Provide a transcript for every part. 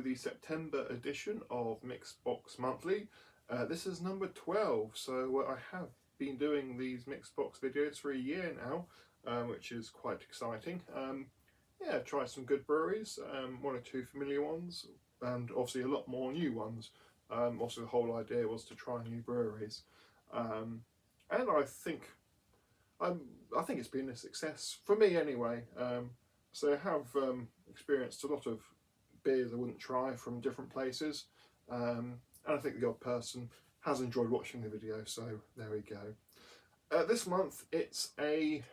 the September edition of Mixed Box Monthly. This is number 12, so I have been doing these Mixed Box videos for a year now, which is quite exciting. Yeah, tried some good breweries, one or two familiar ones, and obviously a lot more new ones. Also, the whole idea was to try new breweries, and I think it's been a success for me anyway. So I have experienced a lot of beers I wouldn't try from different places, and I think the odd person has enjoyed watching the video. So there we go. This month it's I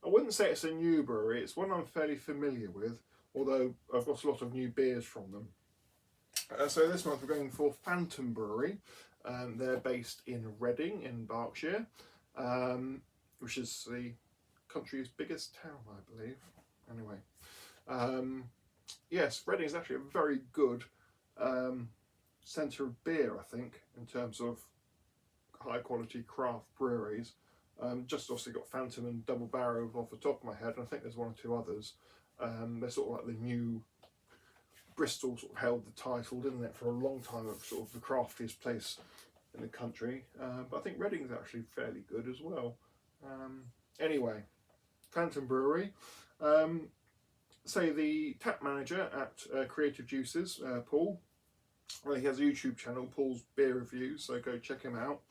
wouldn't say it's a new brewery. It's one I'm fairly familiar with, although I've got a lot of new beers from them. So this month we're going for Phantom Brewery. They're based in Reading in Berkshire, which is the country's biggest town, I believe. Anyway, yes, Reading is actually a very good centre of beer, I think, in terms of high quality craft breweries. Just obviously got Phantom and Double Barrel off the top of my head, and I think there's one or two others. They're sort of like the new Bristol sort of held the title, didn't it, for a long time of sort of the craftiest place in the country. But I think Reading's actually fairly good as well. Anyway, Phantom Brewery. Say the tap manager at Creative Juices, Paul. Well, he has a YouTube channel, Paul's Beer Reviews, so go check him out.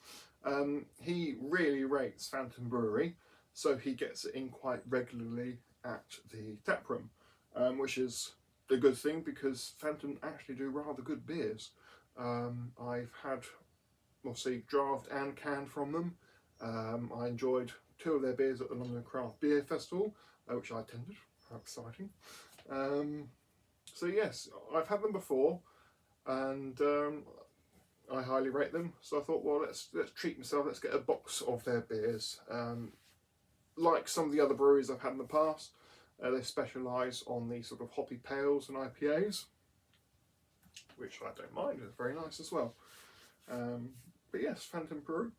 He really rates Phantom Brewery, so he gets it in quite regularly at the tap room, which is a good thing because Phantom actually do rather good beers. I've had, obviously, draft and canned from them. I enjoyed two of their beers at the London Craft Beer Festival, which I attended. How exciting. So yes, I've had them before, and I highly rate them. So I thought, well, let's treat myself. Let's get a box of their beers. Like some of the other breweries I've had in the past, they specialise on the sort of hoppy pales and IPAs, which I don't mind. It's very nice as well. But yes, Phantom Brew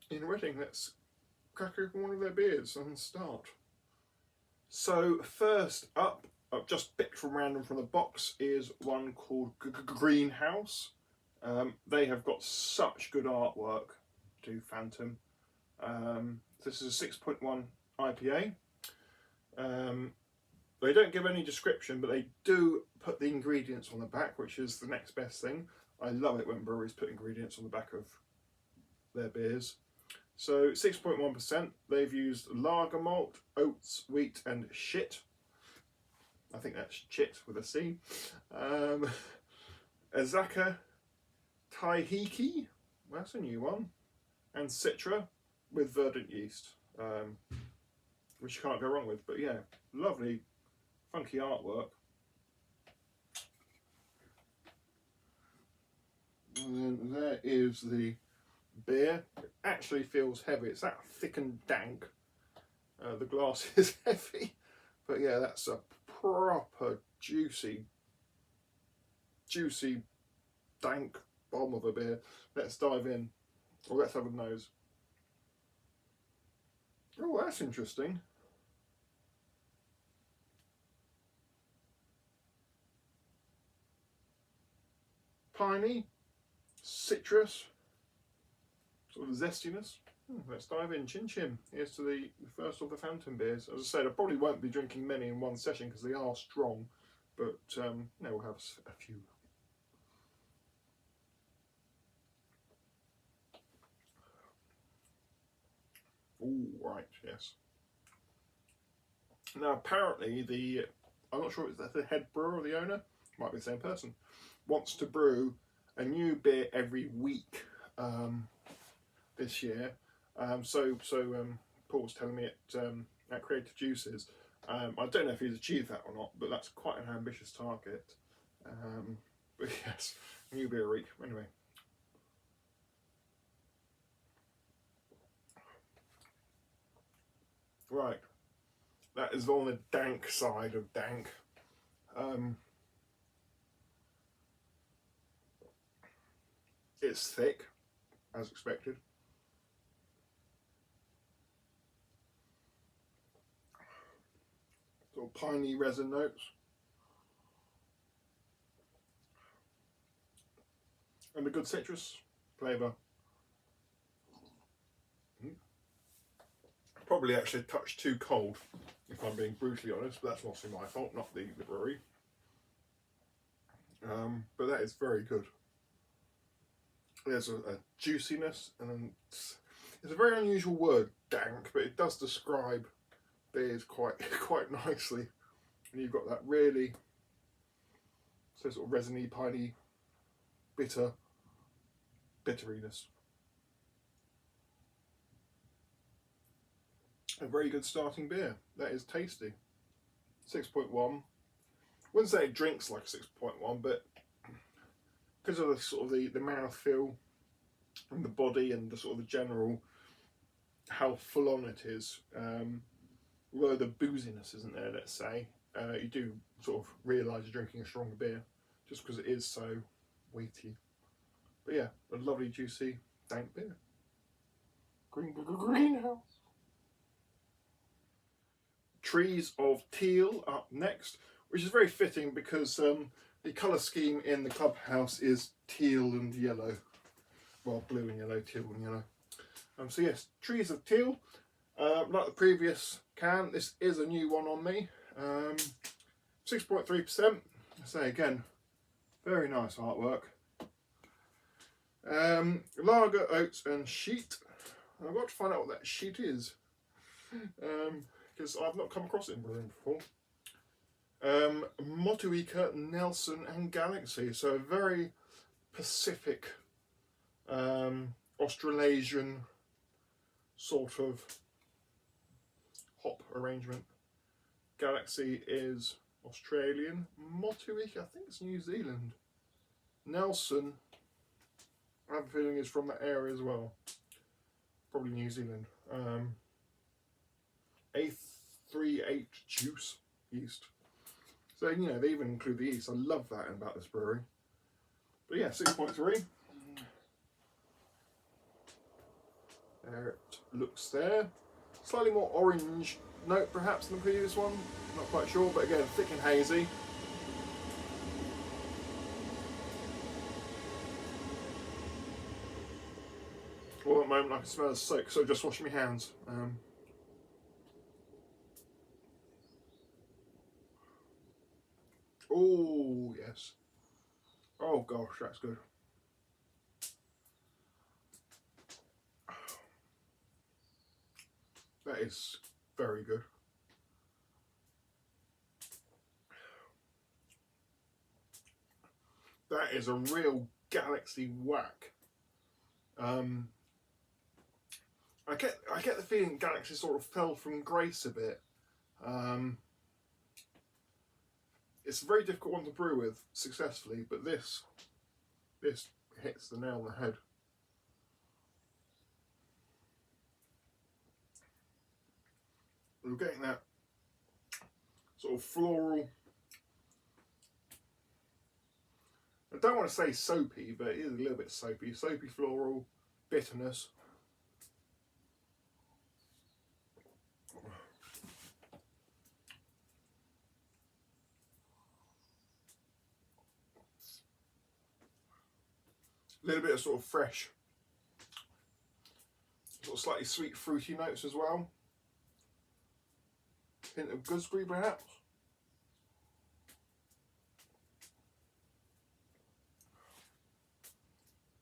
in Reading. Let's crack open one of their beers and start. So first up, I've just picked from random from the box, is one called Greenhouse. They have got such good artwork to Phantom. This is a 6.1 IPA. They don't give any description, but they do put the ingredients on the back, which is the next best thing. I love it when breweries put ingredients on the back of their beers. So 6.1%, they've used lager malt, oats, wheat and shit. I think that's chit with a C. Azaka Taihiki, that's a new one. And Citra with verdant yeast, which you can't go wrong with. But yeah, lovely, funky artwork. And then there is the beer. It actually feels heavy. It's that thick and dank. The glass is heavy, but yeah, that's a proper juicy, dank bomb of a beer. Let's dive in. Or let's have a nose. Oh, that's interesting. Piney, citrus, sort of zestiness. Let's dive in. Chin chin. Here's to the first of the Phantom beers. As I said, I probably won't be drinking many in one session because they are strong, but we'll have a few. Oh, right, yes. Now, apparently, I'm not sure if it's the head brewer or the owner, might be the same person, wants to brew a new beer every week this year. So Paul was telling me at Creative Juices. I don't know if he's achieved that or not, but that's quite an ambitious target. But yes, new beer a week. Anyway. Right, that is on the dank side of dank. It's thick, as expected. Sort of piney resin notes. and a good citrus flavour. Probably actually a touch too cold, if I'm being brutally honest, but that's mostly my fault, not the brewery. But that is very good. There's a juiciness, and it's a very unusual word, dank, but it does describe beers quite nicely. And you've got that really sort of resiny, piney, bitteriness. A very good starting beer. That is tasty. 6.1. Wouldn't say it drinks like a 6.1, but because of the sort of the mouthfeel and the body and the sort of the general how full on it is, although the booziness isn't there, let's say, you do sort of realise you're drinking a stronger beer just because it is so weighty. But yeah, a lovely juicy dank beer. Greenhouse. Trees of Teal up next, which is very fitting because the colour scheme in the clubhouse is teal and yellow. Well, blue and yellow, teal and yellow. So yes, Trees of Teal. Like the previous can, this is a new one on me. 6.3%. I say again, very nice artwork. Lager, oats and sheet. I've got to find out what that sheet is. Because I've not come across it in brewing before. Motueka, Nelson and Galaxy. So a very Pacific, Australasian sort of hop arrangement. Galaxy is Australian. Motueka, I think it's New Zealand. Nelson, I have a feeling is from that area as well. Probably New Zealand. A38 juice yeast. So, you know, they even include the yeast. I love that about this brewery. But yeah, 6.3. There it looks there. Slightly more orange note perhaps than the previous one. Not quite sure, but again, thick and hazy. Well, at the moment I can smell the soak, so just washing my hands. Oh, yes. Oh gosh, that's good. That is very good. That is a real Galaxy whack. I get the feeling Galaxy sort of fell from grace a bit. It's a very difficult one to brew with successfully, but this hits the nail on the head. We're getting that sort of floral. I don't want to say soapy, but it is a little bit soapy. Soapy floral bitterness. A little bit of sort of fresh, sort of slightly sweet fruity notes as well. Hint of gooseberry perhaps.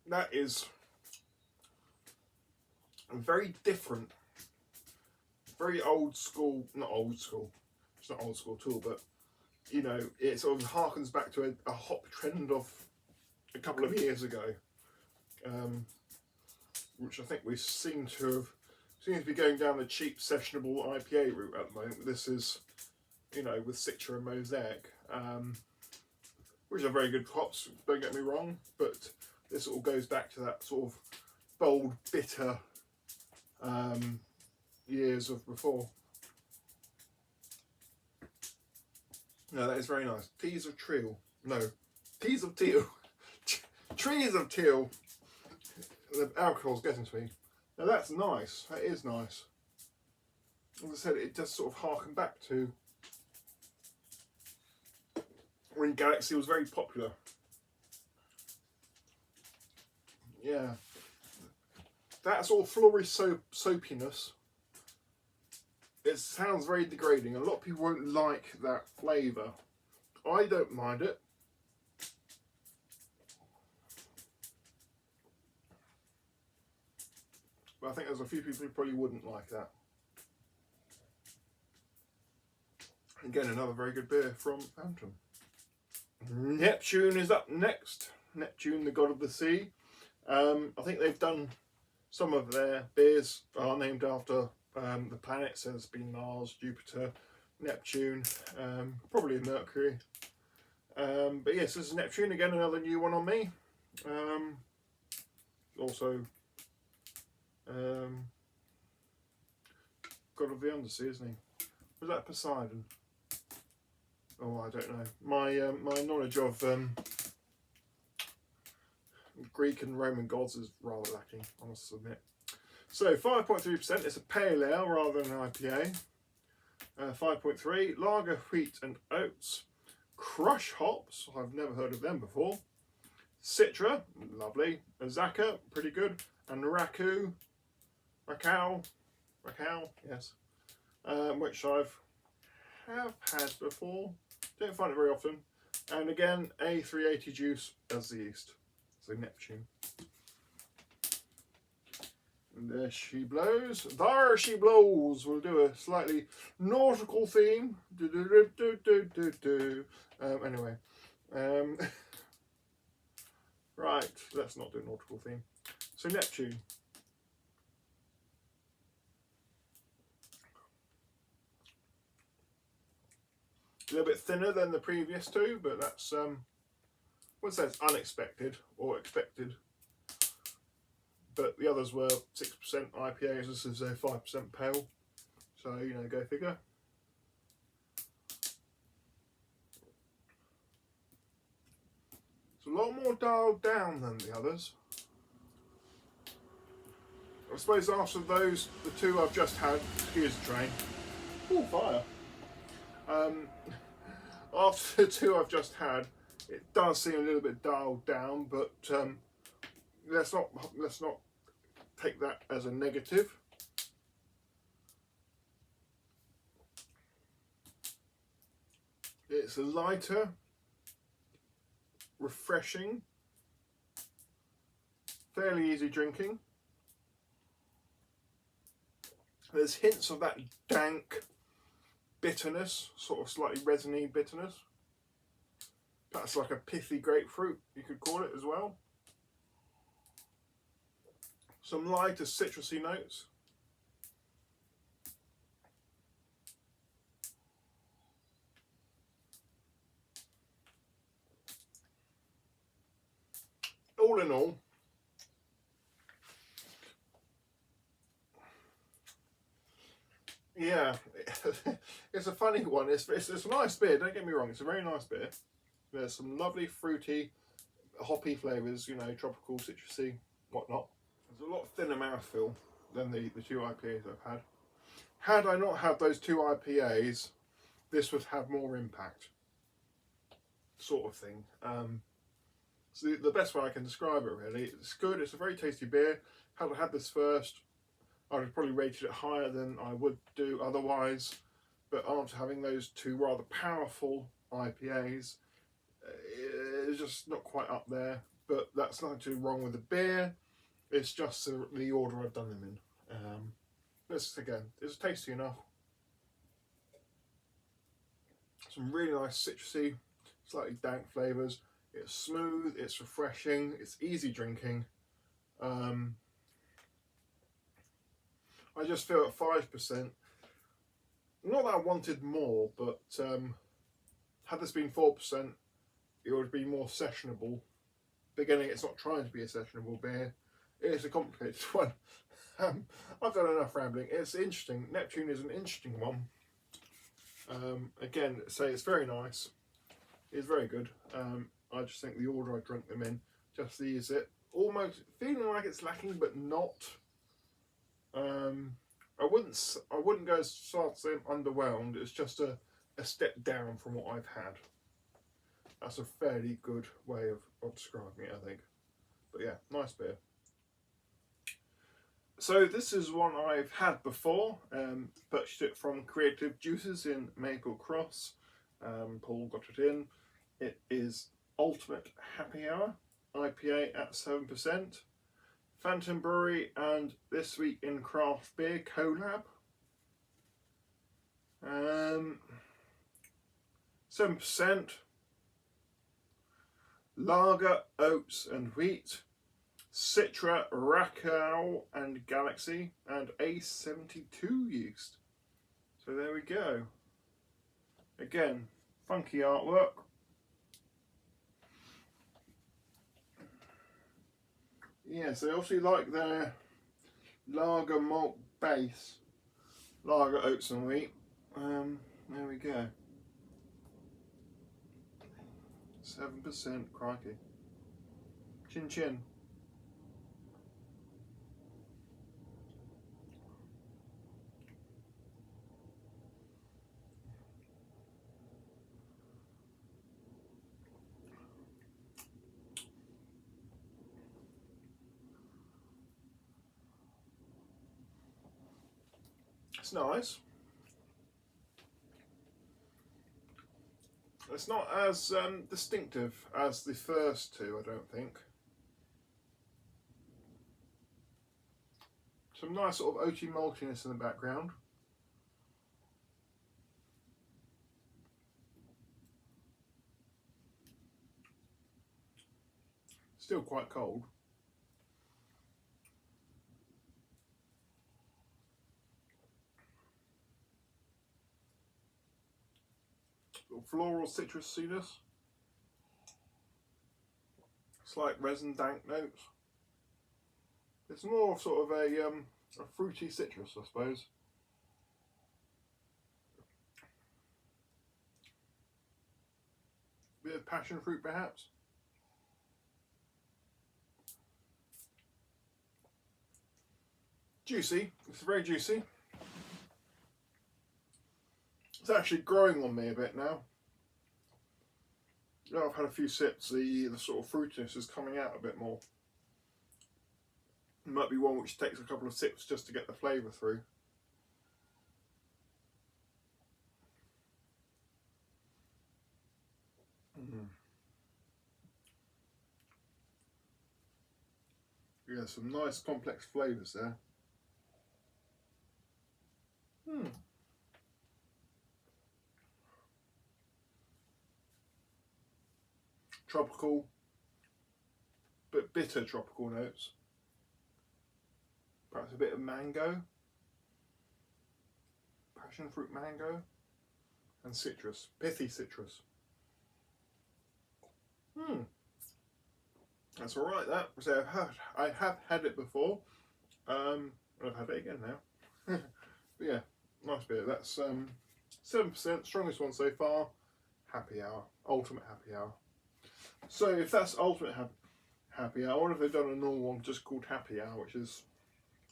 That is very different, very old school, not old school, it's not old school at all, but you know, it sort of harkens back to a hop trend of a couple of years ago, which I think we seem to be going down the cheap sessionable IPA route at the moment. This is, you know, with Citra and Mosaic, which are very good hops, don't get me wrong, but this all goes back to that sort of bold, bitter years of before. No, that is very nice. Teas of Teal. No, Teas of Teal. Trees of Teal. The alcohol's getting to me. Now that's nice. That is nice. As I said, it does sort of harken back to when Galaxy was very popular. Yeah, that's all floral soapiness. It sounds very degrading. A lot of people won't like that flavour. I don't mind it. But I think there's a few people who probably wouldn't like that. Again, another very good beer from Phantom. Neptune is up next. Neptune, the god of the sea. I think they've done some of their beers are named after the planets. So there's been Mars, Jupiter, Neptune, probably Mercury. But yes, this is Neptune again, another new one on me. Also, god of the undersea, isn't he? Was that Poseidon? Oh, I don't know. My knowledge of Greek and Roman gods is rather lacking, I must admit. So 5.3%. It's a pale ale rather than an IPA. 5.3. Lager, wheat and oats. Crush hops. I've never heard of them before. Citra, lovely. Azaka, pretty good. And Raku, yes. Which have had before. Don't find it very often. And again, A380 juice as the yeast. So Neptune. And there she blows. There she blows. We'll do a slightly nautical theme. Anyway. Right, let's not do a nautical theme. So Neptune. A little bit thinner than the previous two, but that's what's that? Unexpected or expected. But the others were 6% IPAs. This is a 5% pale. So you know, go figure. It's a lot more dialed down than the others. I suppose after those, the two I've just had. Excuse the train. Oh, fire. After the two I've just had, it does seem a little bit dialed down, but let's not take that as a negative. It's lighter, refreshing, fairly easy drinking. There's hints of that dank bitterness, sort of slightly resiny bitterness. Perhaps like a pithy grapefruit, you could call it as well. Some lighter citrusy notes. All in all, yeah, it's a funny one. It's a nice beer, don't get me wrong, it's a very nice beer. There's some lovely fruity, hoppy flavours, you know, tropical, citrusy, whatnot. There's a lot thinner mouthfeel than the two IPAs I've had. Had I not had those two IPAs, this would have more impact, sort of thing. So the best way I can describe it, really, it's good, it's a very tasty beer. Had I had this first, I would have probably rated it higher than I would do otherwise. But after having those two rather powerful IPAs, it's just not quite up there. But that's nothing too wrong with the beer. It's just the order I've done them in. This again, it's tasty enough. Some really nice citrusy, slightly dank flavours. It's smooth, it's refreshing, it's easy drinking. I just feel at 5%, not that I wanted more, but had this been 4%, it would be more sessionable. Beginning, it's not trying to be a sessionable beer. It's a complicated one. I've done enough rambling. It's interesting. Neptune is an interesting one. Again, say it's very nice. It's very good. I just think the order I drank them in just leaves it almost feeling like it's lacking, but not. I wouldn't go as far as saying underwhelmed. It's just a step down from what I've had. That's a fairly good way of describing it, I think. But yeah, nice beer. So this is one I've had before. Purchased it from Creative Juices in Maple Cross. Paul got it in. It is Ultimate Happy Hour IPA at 7%. Phantom Brewery and This Week in Craft Beer collab. 7%. Lager, oats and wheat. Citra, Rakau and Galaxy, and A72 yeast. So there we go. Again, funky artwork. Yes, I also like their lager malt base. Lager, oats and wheat. There we go. 7%, crikey. Chin chin. It's nice. It's not as distinctive as the first two, I don't think. Some nice sort of oaty maltiness in the background. Still quite cold. Little floral citrusiness. Slight resin dank notes. It's more of sort of a fruity citrus, I suppose. Bit of passion fruit, perhaps. Juicy. It's very juicy. It's actually growing on me a bit now. You know, I've had a few sips, the sort of fruitiness is coming out a bit more. It might be one which takes a couple of sips just to get the flavour through. Yeah, some nice complex flavours there. Tropical, but bitter tropical notes. Perhaps a bit of mango, passion fruit mango, and citrus, pithy citrus. That's alright, that. So I have had it before. I've had it again now. But yeah, nice beer. That's 7%, strongest one so far. Happy hour, ultimate happy hour. So if that's ultimate happy hour, what if they've done a normal one just called happy hour, which is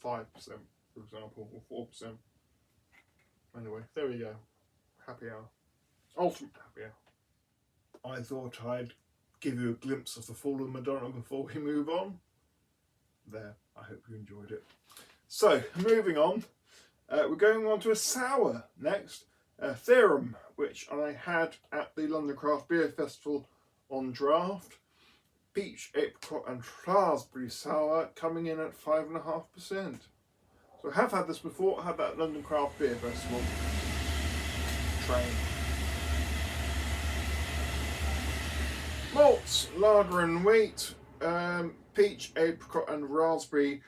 5%, for example, or 4%. Anyway, there we go. Happy hour. Ultimate happy hour. I thought I'd give you a glimpse of the fall of Madonna before we move on. There, I hope you enjoyed it. So, moving on, we're going on to a sour next. Theorem, which I had at the London Craft Beer Festival on draft. Peach, apricot and raspberry sour coming in at 5.5%. So I have had this before. I had that at London Craft Beer Festival. Train. Malts, lager and wheat, peach, apricot and raspberry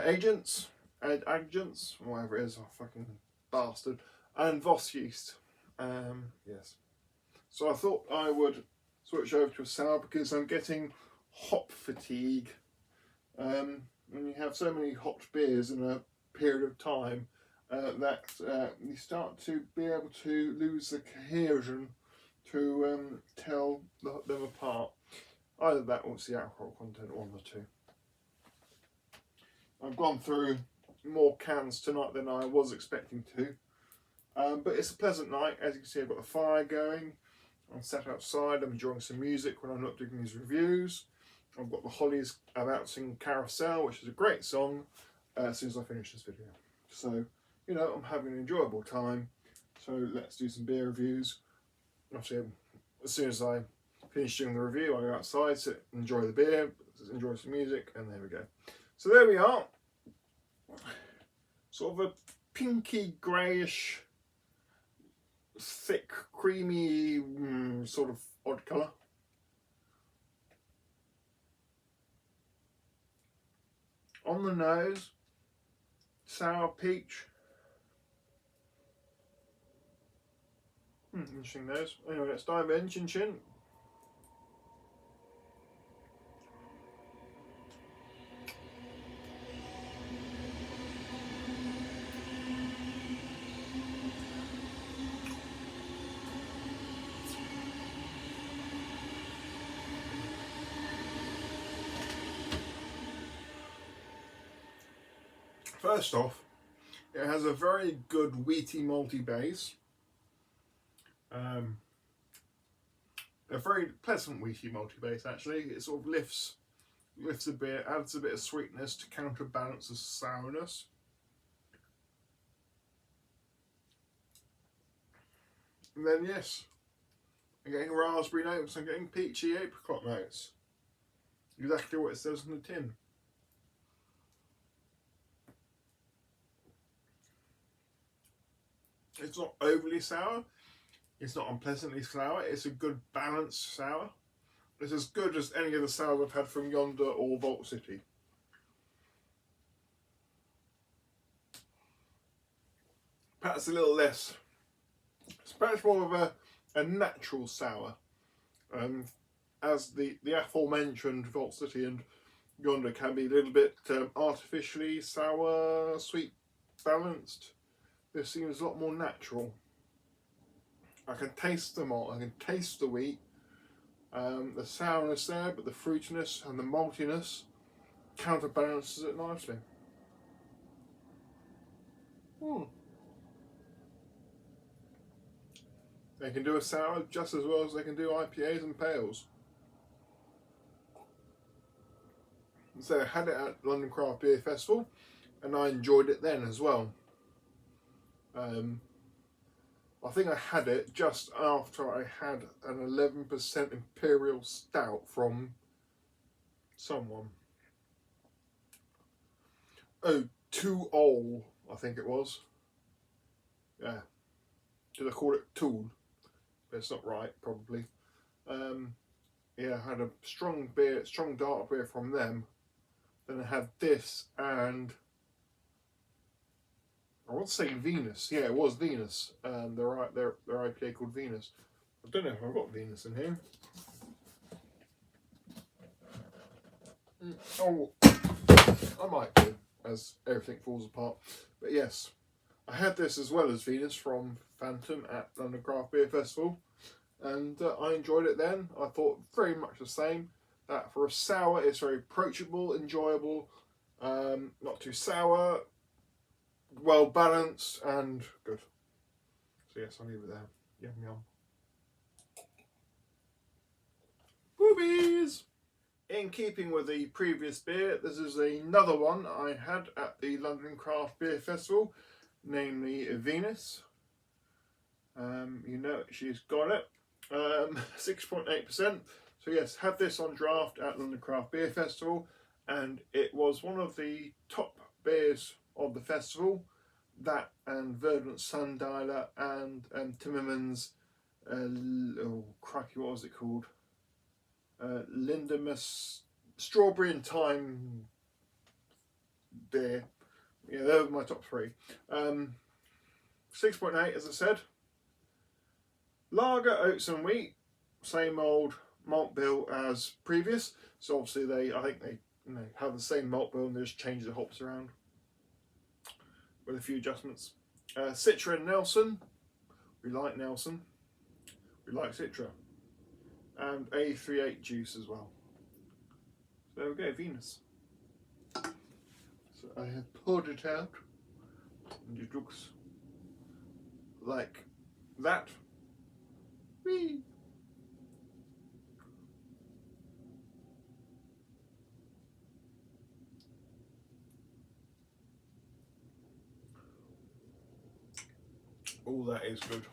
agents, whatever it is, oh fucking bastard, and Voss yeast. Yes. So I thought I would switch over to a sour because I'm getting hop fatigue. When you have so many hopped beers in a period of time, that you start to be able to lose the cohesion to tell them apart. Either that or it's the alcohol content, one of the two. I've gone through more cans tonight than I was expecting to. But it's a pleasant night. As you can see, I've got the fire going. I'm sat outside, I'm enjoying some music when I'm not doing these reviews. I've got the Hollies about to sing Carousel, which is a great song. as soon as I finish this video. So, you know, I'm having an enjoyable time. So let's do some beer reviews. Obviously, as soon as I finish doing the review, I go outside, sit, enjoy the beer, enjoy some music, and there we go. So there we are. Sort of a pinky greyish, thick, creamy, sort of odd colour. On the nose, sour peach. Interesting nose. Anyway, let's dive in. Chin chin. First off, it has a very good wheaty malty base. A very pleasant wheaty malty base actually. It sort of lifts a bit, adds a bit of sweetness to counterbalance the sourness. And then yes, I'm getting raspberry notes, I'm getting peachy apricot notes. Exactly what it says on the tin. It's not overly sour, it's not unpleasantly sour, it's a good balanced sour. It's as good as any of the sours I've had from Yonder or Vault City. Perhaps a little less, it's perhaps more of a natural sour. As the aforementioned Vault City and Yonder can be a little bit artificially sour, sweet, balanced. This seems a lot more natural. I can taste the malt, I can taste the wheat, the sourness there, but the fruitiness and the maltiness counterbalances it nicely. They can do a sour just as well as they can do IPAs and pales. So I had it at London Craft Beer Festival and I enjoyed it then as well. I think I had it just after I had an 11% Imperial Stout from someone. Oh, Too Old, I think it was. Yeah. Did I call it Tool? But it's not right, probably. Yeah, I had a strong dark beer from them. Then I had this and I want to say Venus. Yeah, it was Venus. Their IPA called Venus. I don't know if I've got Venus in here. Oh, I might do, as everything falls apart. But yes, I had this as well as Venus from Phantom at London Craft Beer Festival. And I enjoyed it then. I thought very much the same. That for a sour, it's very approachable, enjoyable, not too sour, well balanced and good. So yes, I'll leave it there. Yum yum. Boobies! In keeping with the previous beer, this is another one I had at the London Craft Beer Festival, namely Venus. You know she's got it. 6.8%. So yes, had this on draft at London Craft Beer Festival, and it was one of the top beers of the festival. That and Verdant Sundialer and Timmerman's oh crikey, what was it called? Lindemus Strawberry and Thyme beer. Yeah, they were my top three. 6.8 as I said. Lager, oats and wheat, same old malt bill as previous. So obviously I think they have the same malt bill and they just change the hops around with a few adjustments. Citra and Nelson. We like Nelson. We like Citra. And A38 juice as well. So there we go, Venus. So I have poured it out and it looks like that. Whee! Oh, that is good.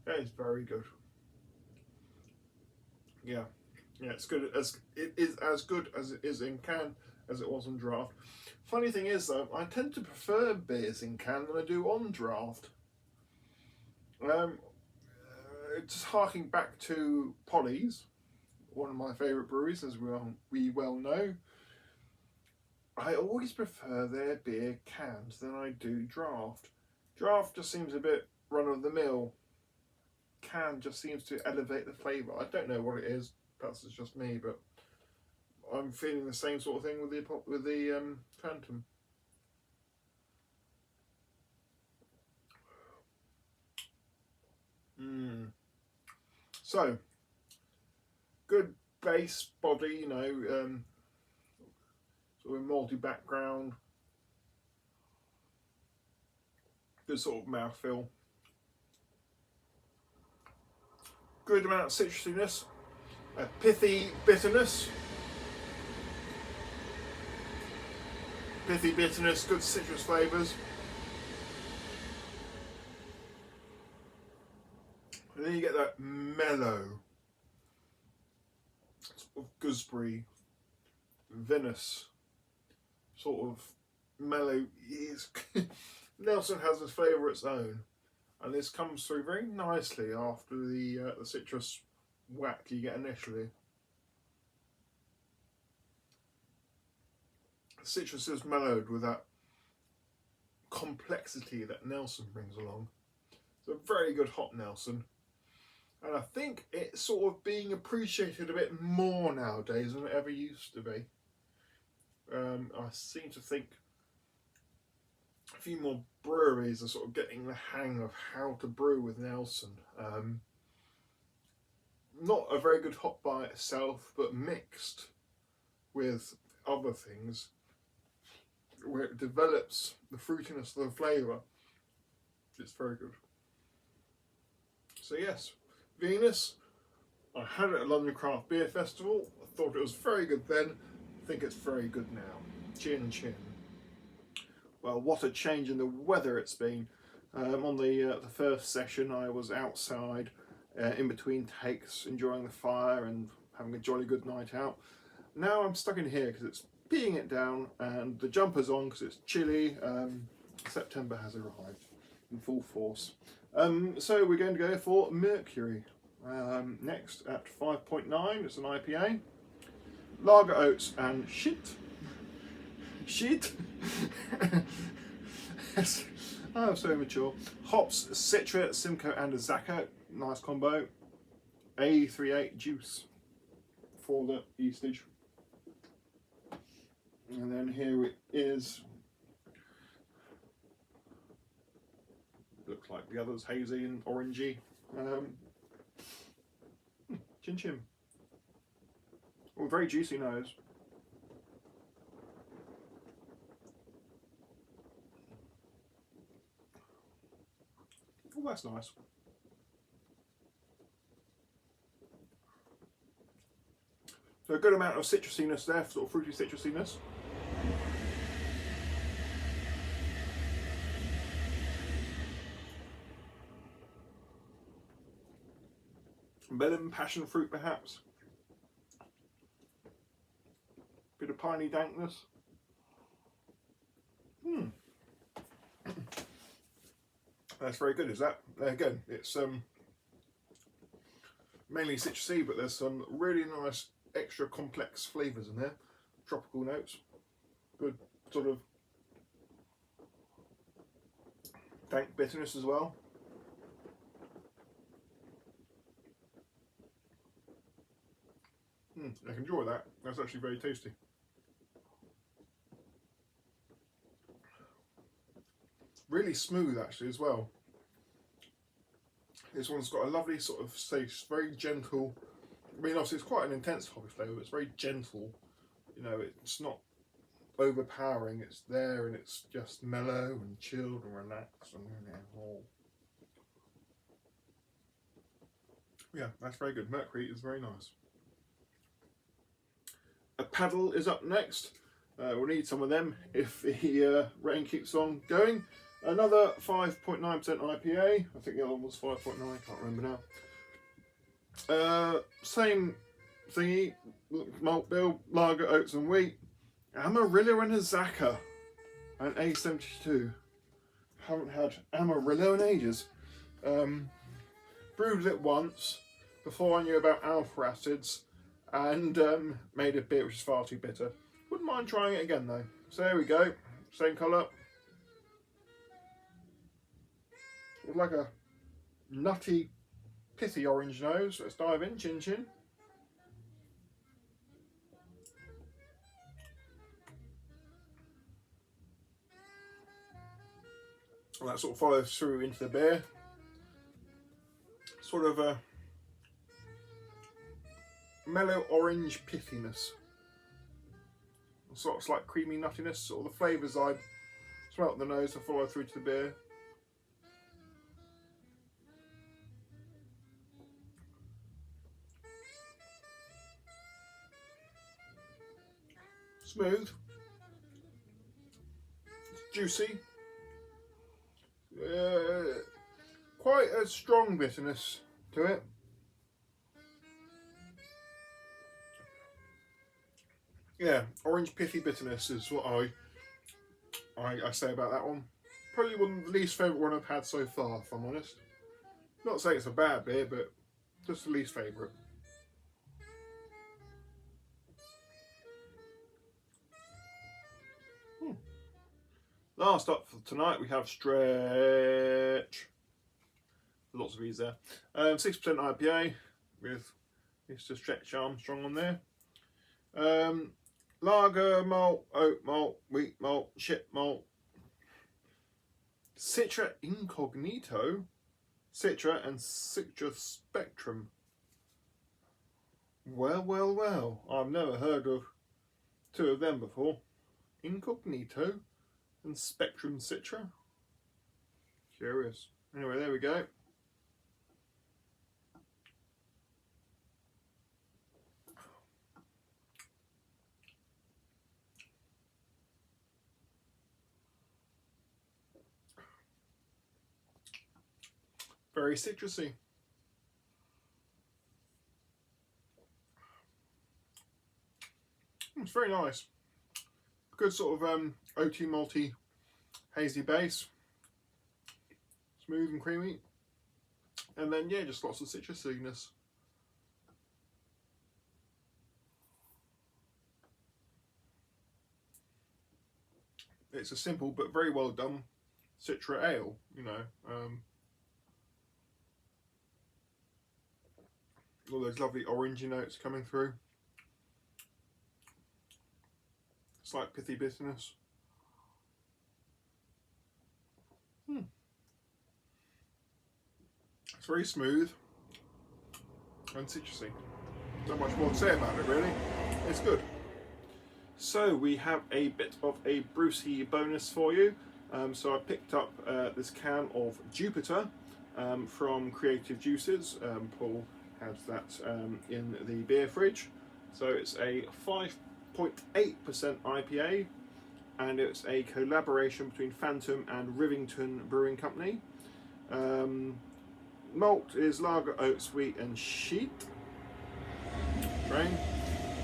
That is very good. Yeah, yeah, it's good as it is as good as it is in can as it was on draft. Funny thing is though, I tend to prefer beers in can than I do on draft. Just harking back to Polly's, one of my favourite breweries, as we well know. I always prefer their beer cans than I do draft. Draft just seems a bit run of the mill. Can just seems to elevate the flavour. I don't know what it is. Perhaps it's just me, but I'm feeling the same sort of thing with the Phantom. So good base body, you know, sort of malty background, good sort of mouthfeel, good amount of citrusiness, a pithy bitterness, good citrus flavours. And then you get that mellow sort of gooseberry, Venice sort of mellow. Nelson has a flavour of its own, and this comes through very nicely after the citrus whack you get initially. The citrus is mellowed with that complexity that Nelson brings along. It's a very good hop Nelson. And I think it's sort of being appreciated a bit more nowadays than it ever used to be. I seem to think a few more breweries are sort of getting the hang of how to brew with Nelson. Not a very good hop by itself, but mixed with other things, where it develops the fruitiness of the flavour. It's very good. So yes, Venus, I had it at London Craft Beer Festival. I thought it was very good then. I think it's very good now. Chin chin. Well, what a change in the weather it's been. On the first session, I was outside in between takes, enjoying the fire and having a jolly good night out. Now I'm stuck in here because it's peeing it down and the jumper's on because it's chilly. September has arrived in full force. So we're going to go for Mercury. Next at 5.9, it's an IPA. Lager oats and shit. Yes. Oh, so mature. Hops, Citra, Simcoe and Azaka. Nice combo. A38 juice for the yeastage. And then here it is. Looks like the others, hazy and orangey. Chin chin. Oh, very juicy nose. Oh, that's nice. So a good amount of citrusiness there, sort of fruity citrusiness. Melon, passion fruit perhaps. Bit of piney dankness. That's very good, is that? Again, it's mainly citrusy, but there's some really nice extra complex flavours in there. Tropical notes. Good sort of dank bitterness as well. I can enjoy that. That's actually very tasty. Really smooth actually as well. This one's got a lovely sort of taste, very gentle. I mean, obviously it's quite an intense hoppy flavour, but it's very gentle. You know, it's not overpowering. It's there and it's just mellow and chilled and relaxed and yeah, that's very good. Mercury is very nice. A paddle is up next. We'll need some of them if the rain keeps on going. Another 5.9% IPA. I think the other one was 5.9, I can't remember now. Same thingy, malt bill, lager, oats and wheat. Amarillo and Azaka, and A72. Haven't had Amarillo in ages. Brewed it once before I knew about alpha acids, and made a beer which is far too bitter. Wouldn't mind trying it again though. So there we go, same colour. With like a nutty, pithy orange nose. Let's dive in, chin chin. And that sort of follows through into the beer. Sort of a mellow orange pithiness. Sort of slight creamy nuttiness. Sort of the flavours I smelt in the nose to follow through to the beer. Smooth. Juicy. Quite a strong bitterness to it. Yeah, orange pithy bitterness is what I say about that one. Probably one of the least favourite one I've had so far, if I'm honest. Not saying it's a bad beer, but just the least favourite. Last up for tonight, we have Stretch. Lots of these there. 6% IPA with Mr. Stretch Armstrong on there. Lager malt, oat malt, wheat malt, ship malt. Citra Incognito, Citra and Citra Spectrum. Well, well, well. I've never heard of two of them before. Incognito and Spectrum Citra. Curious. Anyway, there we go. Very citrusy. It's very nice. Good sort of oaty, malty, hazy base. Smooth and creamy. And then, yeah, just lots of citrusiness. It's a simple but very well done Citra ale, you know. All those lovely orangey notes coming through. Slight pithy bitterness. It's very smooth and citrusy. Not much more to say about it really. It's good. So we have a bit of a Brucey bonus for you. So I picked up this can of Jupiter from Creative Juices. Paul has that in the beer fridge. So it's a 5.8% IPA, and it's a collaboration between Phantom and Rivington Brewing Company. Malt is lager, oats, wheat and sheep. Grain.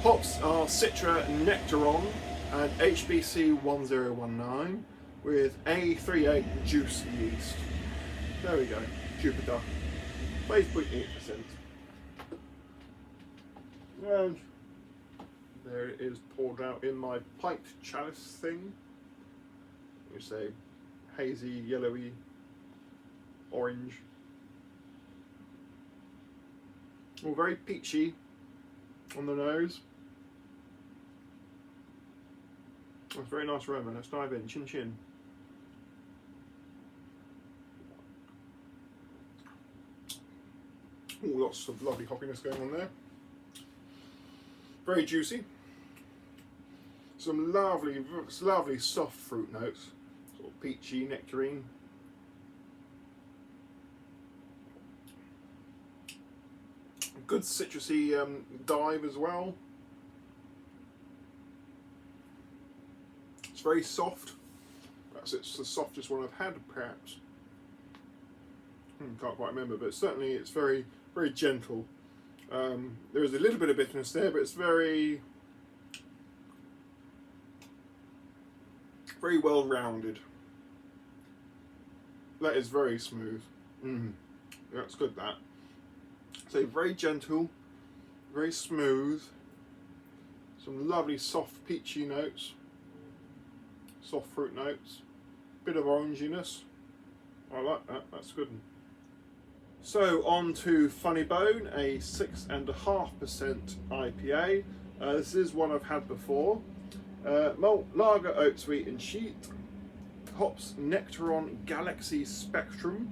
Hops are Citra Nectaron and HBC 1019 with A38 juice yeast. There we go, Jupiter. 5.8%. And there it is, poured out in my pint chalice thing. We say hazy, yellowy, orange. All very peachy on the nose. That's a very nice aroma. Let's dive in. Chin chin. Ooh, lots of lovely hoppiness going on there. Very juicy. Some lovely soft fruit notes. Sort of peachy, nectarine. Good citrusy dive as well. It's very soft. perhaps it's the softest one I've had, perhaps. Can't quite remember, but certainly it's very, very gentle. There is a little bit of bitterness there, but it's very, very well rounded. That is very smooth. That's good, that. So very gentle, very smooth. Some lovely soft peachy notes, soft fruit notes, bit of oranginess. I like that, that's good. So on to Funny Bone, a 6.5% IPA. This is one I've had before. Malt, lager, oat, sweet and sheet. Hops, Nectaron, Galaxy Spectrum,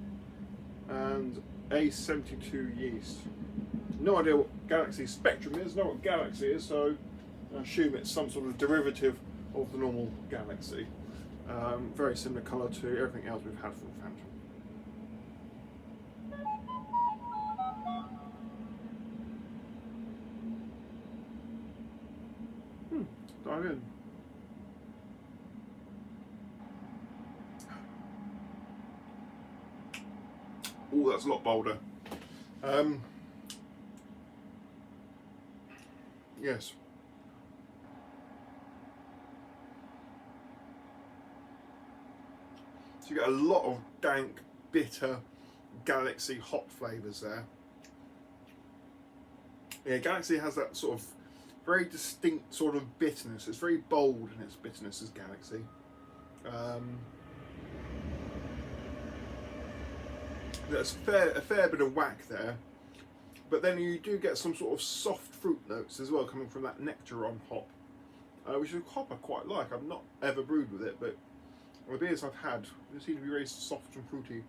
and A72 yeast. No idea what Galaxy Spectrum is, know what Galaxy is, so I assume it's some sort of derivative of the normal Galaxy. Very similar colour to everything else we've had from Phantom. Dive in. Oh, that's a lot bolder. Yes. So you get a lot of dank, bitter Galaxy hop flavours there. Yeah, Galaxy has that sort of very distinct sort of bitterness. It's very bold in its bitterness as Galaxy. There's a fair bit of whack there, but then you do get some sort of soft fruit notes as well coming from that Nectaron hop, which is a hop I quite like. I've not ever brewed with it, but the beers I've had, they seem to be very soft and fruity.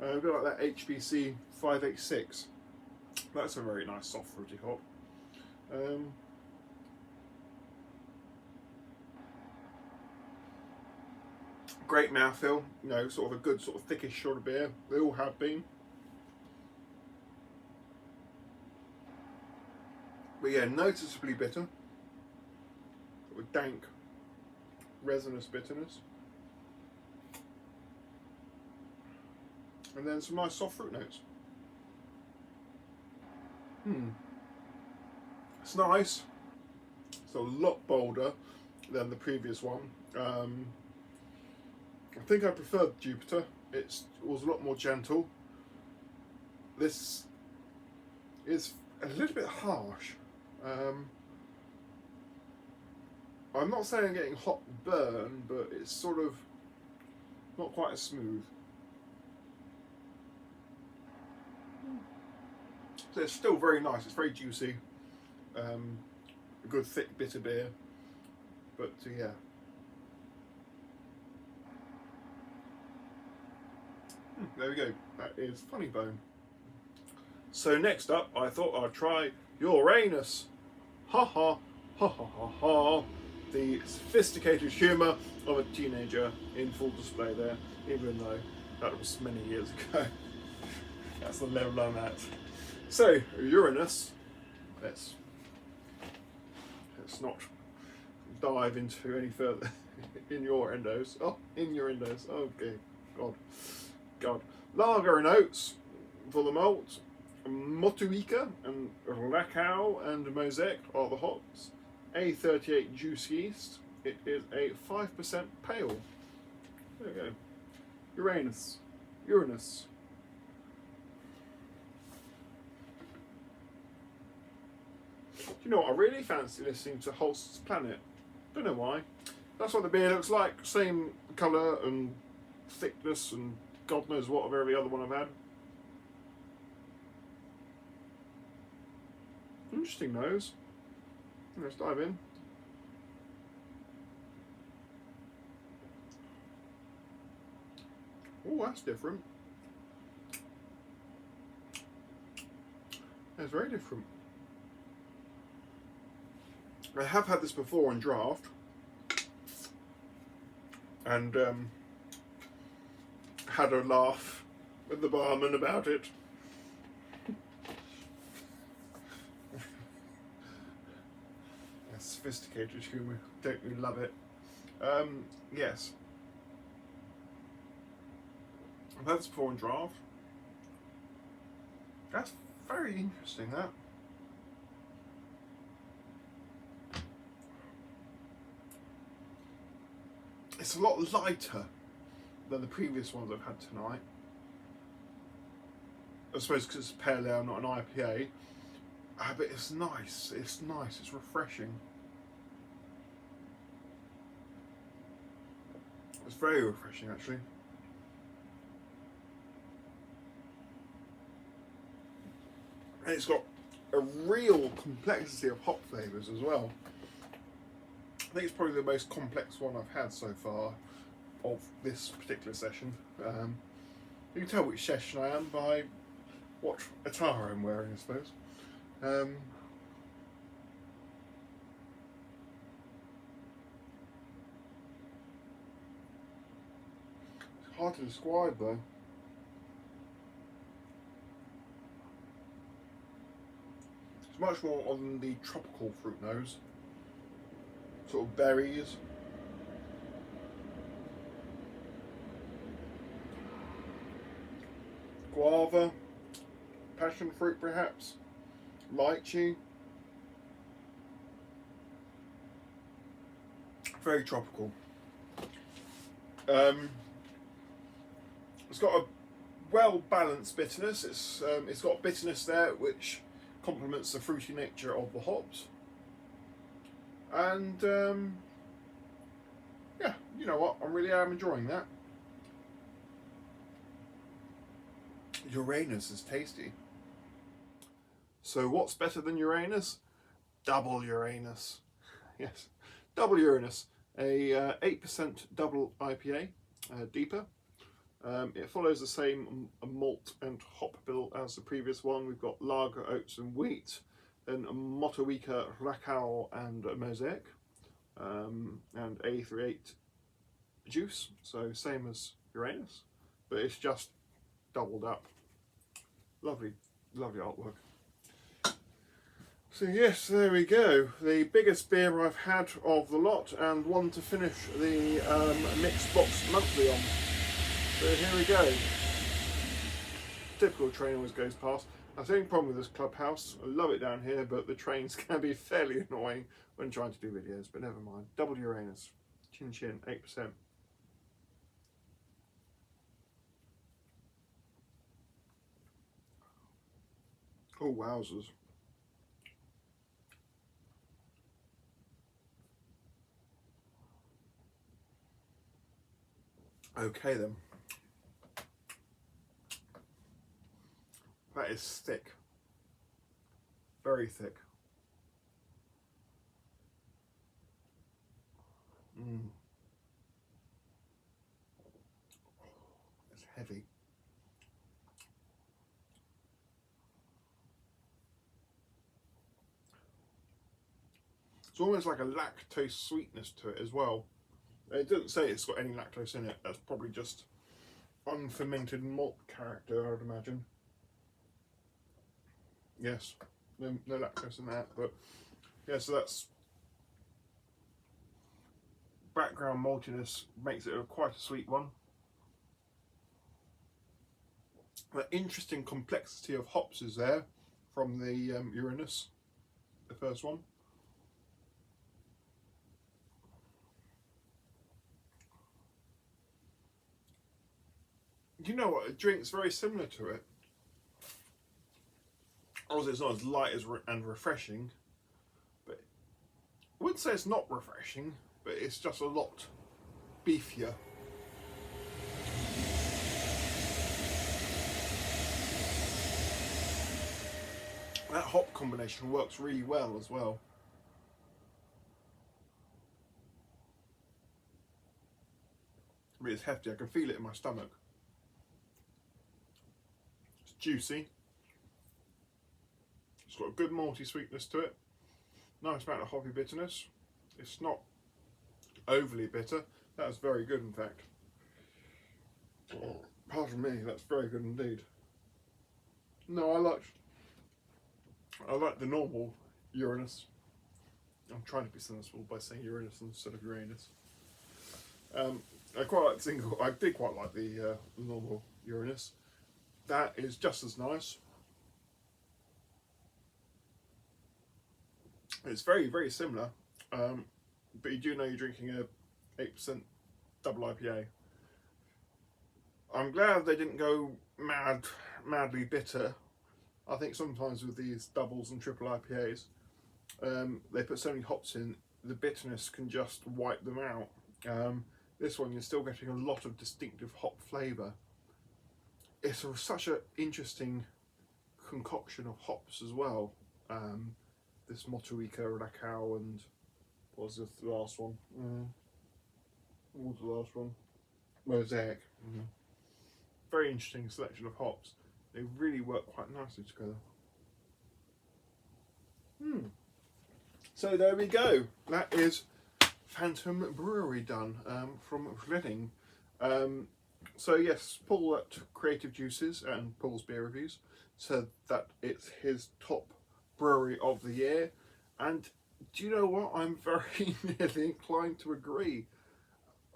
A bit like that HBC 586. That's a very nice soft fruity hop. Great mouthfeel, you know, sort of a good sort of thickish sort of beer. They all have been. But yeah, noticeably bitter. Sort of dank, resinous bitterness. And then some nice soft fruit notes. It's nice. It's a lot bolder than the previous one. I think I preferred Jupiter. It was a lot more gentle. This is a little bit harsh. I'm not saying I'm getting hot burn, but it's sort of not quite as smooth. So it's still very nice. It's very juicy. A good thick bitter beer. But yeah. There we go, that is Funny Bone. So next up, I thought I'd try Uranus. Ha ha, ha ha ha ha. The sophisticated humour of a teenager in full display there, even though that was many years ago. That's the level I'm at. So, Uranus, let's not dive into any further innuendos. Oh, innuendos, okay, God. Lager and oats for the malt. Motueka and Rakau and Mosaic are the hops. A38 juice yeast. It is a 5% pale. There we go. Uranus. Do you know what? I really fancy listening to Holst's Planet. Don't know why. That's what the beer looks like. Same colour and thickness and God knows what of every other one I've had. Interesting nose. Let's dive in. Oh, that's different. That's very different. I have had this before on draft, and had a laugh with the barman about it. Sophisticated humour, don't we love it? Yes. I've had this before in draft. That's very interesting, that. It's a lot lighter than the previous ones I've had tonight. I suppose because it's pale ale, not an IPA. But it's nice. It's nice. It's refreshing. It's very refreshing, actually. And it's got a real complexity of hop flavours as well. I think it's probably the most complex one I've had so far of this particular session. You can tell which session I am by what attire I'm wearing, I suppose. It's hard to describe though. It's much more on the tropical fruit nose, sort of berries. Guava, passion fruit perhaps, lychee. Very tropical. It's got a well-balanced bitterness. It's got bitterness there which complements the fruity nature of the hops. And yeah, you know what? I really am enjoying that. Uranus is tasty. So what's better than Uranus? Double Uranus. Yes, double Uranus. A 8% double IPA, deeper. It follows the same malt and hop bill as the previous one. We've got lager, oats and wheat, then Motueka, Racal and Mosaic, and A38 juice, so same as Uranus, but it's just doubled up. Lovely, lovely artwork. So yes, there we go. The biggest beer I've had of the lot, and one to finish the Mixed Box Monthly on. So here we go. Typical train always goes past. That's the only problem with this clubhouse. I love it down here, but the trains can be fairly annoying when trying to do videos, but never mind. Double Uranus. Chin Chin, 8%. Oh, wowzers. Okay then. That is thick. Very thick. It's heavy. It's almost like a lactose sweetness to it as well. It doesn't say it's got any lactose in it. That's probably just unfermented malt character, I'd imagine. Yes, no lactose in that, but yeah, so that's background maltiness makes it quite a sweet one. The interesting complexity of hops is there from the Uranus, the first one. You know what? A drink's very similar to it. Obviously, it's not as light and refreshing, but I wouldn't say it's not refreshing, but it's just a lot beefier. That hop combination works really well as well. I mean, it's hefty. I can feel it in my stomach. It's juicy. It's got a good malty sweetness to it. Nice amount of hoppy bitterness. It's not overly bitter. That's very good, in fact. Pardon me, that's very good indeed. No, I like the normal Uranus. I'm trying to be sensible by saying Uranus instead of Uranus. I quite like the single. I did quite like the normal Uranus. That is just as nice. It's very, very similar, but you do know you're drinking a 8% double IPA. I'm glad they didn't go madly bitter. I think sometimes with these doubles and triple IPAs, they put so many hops in, the bitterness can just wipe them out. This one, you're still getting a lot of distinctive hop flavour. It's such an interesting concoction of hops as well. This Motueka, Rakau, and what was the last one? What was the last one? Mosaic. Very interesting selection of hops. They really work quite nicely together. So there we go. That is Phantom Brewery done from Reading. So yes, Paul at Creative Juices and Paul's Beer Reviews said that it's his top brewery of the year, and do you know what? I'm very nearly inclined to agree.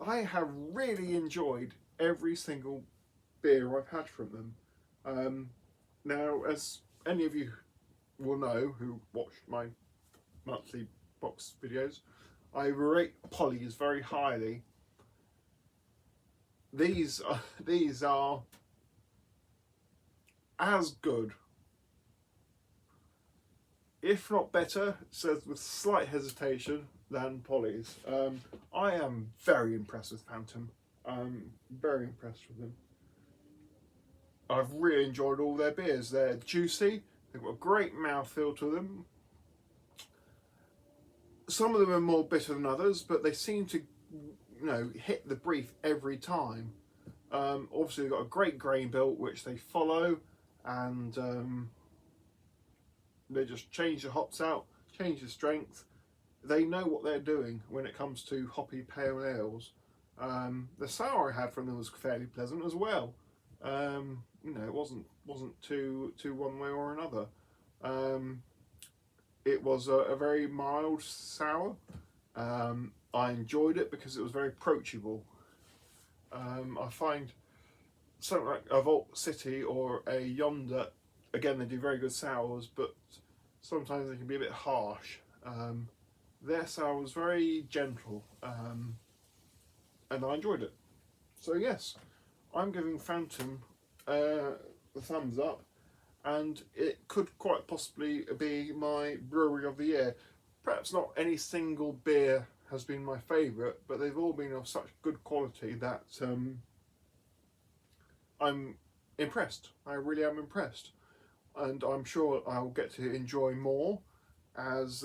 I have really enjoyed every single beer I've had from them. Now, as any of you will know who watched my monthly box videos, I rate Polly's very highly. These are as good, if not better, says with slight hesitation, than Polly's. I am very impressed with Phantom. I'm very impressed with them. I've really enjoyed all their beers. They're juicy, they've got a great mouthfeel to them. Some of them are more bitter than others, but they seem to, hit the brief every time. Obviously they've got a great grain bill which they follow, and they just change the hops out, change the strength. They know what they're doing when it comes to hoppy pale ales. The sour I had from them was fairly pleasant as well. It wasn't too one way or another. It was a very mild sour. I enjoyed it because it was very approachable. I find something like a Vault City or a Yonder, again they do very good sours, but sometimes they can be a bit harsh. Their sour was very gentle, and I enjoyed it. So yes, I'm giving Phantom the thumbs up, and it could quite possibly be my brewery of the year. Perhaps not any single beer has been my favourite, but they've all been of such good quality that I'm impressed. I really am impressed, and I'm sure I'll get to enjoy more as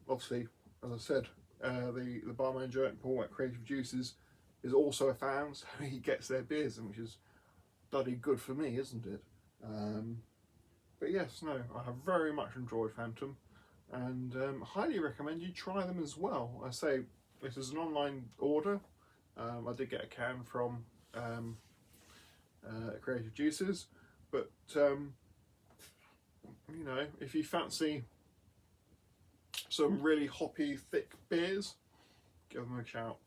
obviously, as I said, the bar manager at Paul at Creative Juices is also a fan, so he gets their beers in, which is bloody good for me, isn't it? But yes, no, I have very much enjoyed Phantom, and highly recommend you try them as well. I say this is an online order. I did get a can from Creative Juices, but if you fancy some really hoppy, thick beers, give them a shout.